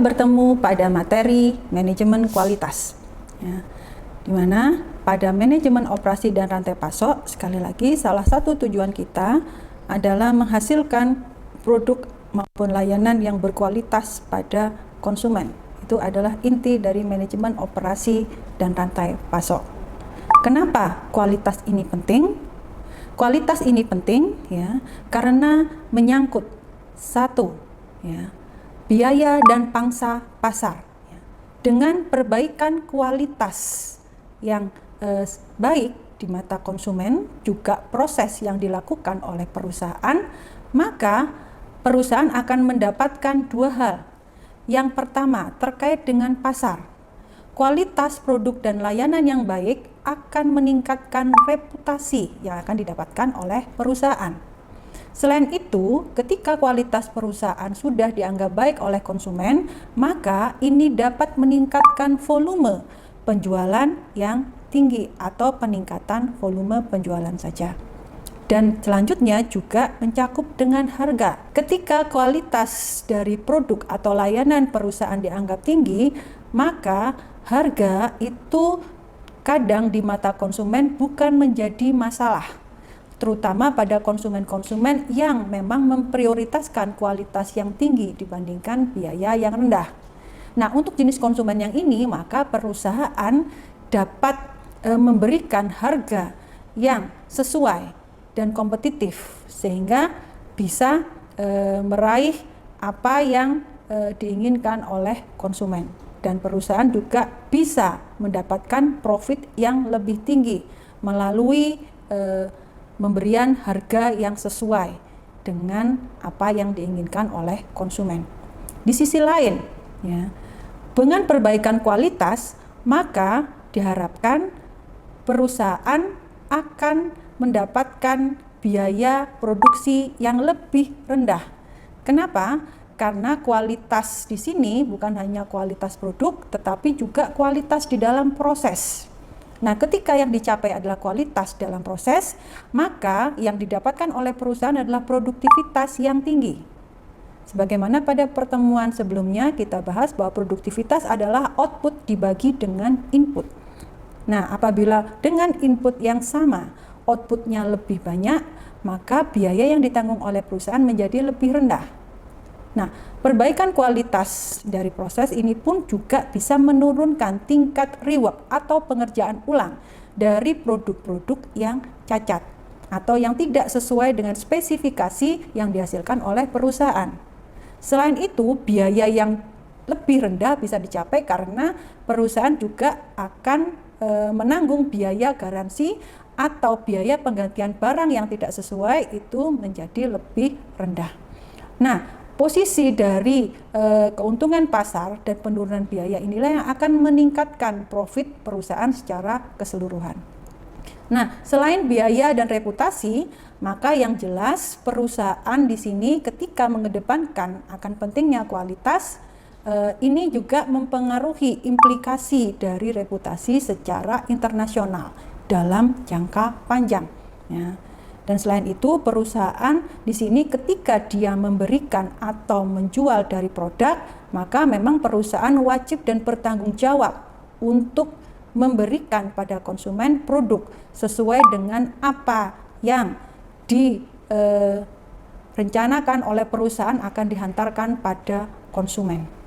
kita bertemu pada materi manajemen kualitas. Ya, di mana pada manajemen operasi dan rantai pasok, sekali lagi salah satu tujuan kita adalah menghasilkan produk maupun layanan yang berkualitas pada konsumen. Itu adalah inti dari manajemen operasi dan rantai pasok. Kenapa kualitas ini penting? Kualitas ini penting ya karena menyangkut satu ya, biaya dan pangsa pasar. Dengan perbaikan kualitas yang baik di mata konsumen, juga proses yang dilakukan oleh perusahaan, maka perusahaan akan mendapatkan dua hal. Yang pertama, terkait dengan pasar. Kualitas produk dan layanan yang baik akan meningkatkan reputasi yang akan didapatkan oleh perusahaan. Selain itu, ketika kualitas perusahaan sudah dianggap baik oleh konsumen, maka ini dapat meningkatkan volume penjualan yang tinggi atau peningkatan volume penjualan saja. Dan selanjutnya juga mencakup dengan harga. Ketika kualitas dari produk atau layanan perusahaan dianggap tinggi, maka harga itu kadang di mata konsumen bukan menjadi masalah. Terutama pada konsumen-konsumen yang memang memprioritaskan kualitas yang tinggi dibandingkan biaya yang rendah. Nah, untuk jenis konsumen yang ini, maka perusahaan dapat memberikan harga yang sesuai dan kompetitif sehingga bisa meraih apa yang diinginkan oleh konsumen. Dan perusahaan juga bisa mendapatkan profit yang lebih tinggi melalui pemberian harga yang sesuai dengan apa yang diinginkan oleh konsumen. Di sisi lain, ya, dengan perbaikan kualitas, maka diharapkan perusahaan akan mendapatkan biaya produksi yang lebih rendah. Kenapa? Karena kualitas di sini bukan hanya kualitas produk, tetapi juga kualitas di dalam proses. Nah, ketika yang dicapai adalah kualitas dalam proses, maka yang didapatkan oleh perusahaan adalah produktivitas yang tinggi. Sebagaimana pada pertemuan sebelumnya kita bahas bahwa produktivitas adalah output dibagi dengan input. Nah, apabila dengan input yang sama, outputnya lebih banyak, maka biaya yang ditanggung oleh perusahaan menjadi lebih rendah. Nah, perbaikan kualitas dari proses ini pun juga bisa menurunkan tingkat rework atau pengerjaan ulang dari produk-produk yang cacat atau yang tidak sesuai dengan spesifikasi yang dihasilkan oleh perusahaan. Selain itu, biaya yang lebih rendah bisa dicapai karena perusahaan juga akan menanggung biaya garansi atau biaya penggantian barang yang tidak sesuai itu menjadi lebih rendah. Nah, posisi dari keuntungan pasar dan penurunan biaya inilah yang akan meningkatkan profit perusahaan secara keseluruhan. Nah, selain biaya dan reputasi, maka yang jelas perusahaan di sini ketika mengedepankan akan pentingnya kualitas, ini juga mempengaruhi implikasi dari reputasi secara internasional dalam jangka panjang. Ya. Dan selain itu, perusahaan di sini ketika dia memberikan atau menjual dari produk, maka memang perusahaan wajib dan bertanggung jawab untuk memberikan pada konsumen produk sesuai dengan apa yang direncanakan oleh perusahaan akan dihantarkan pada konsumen.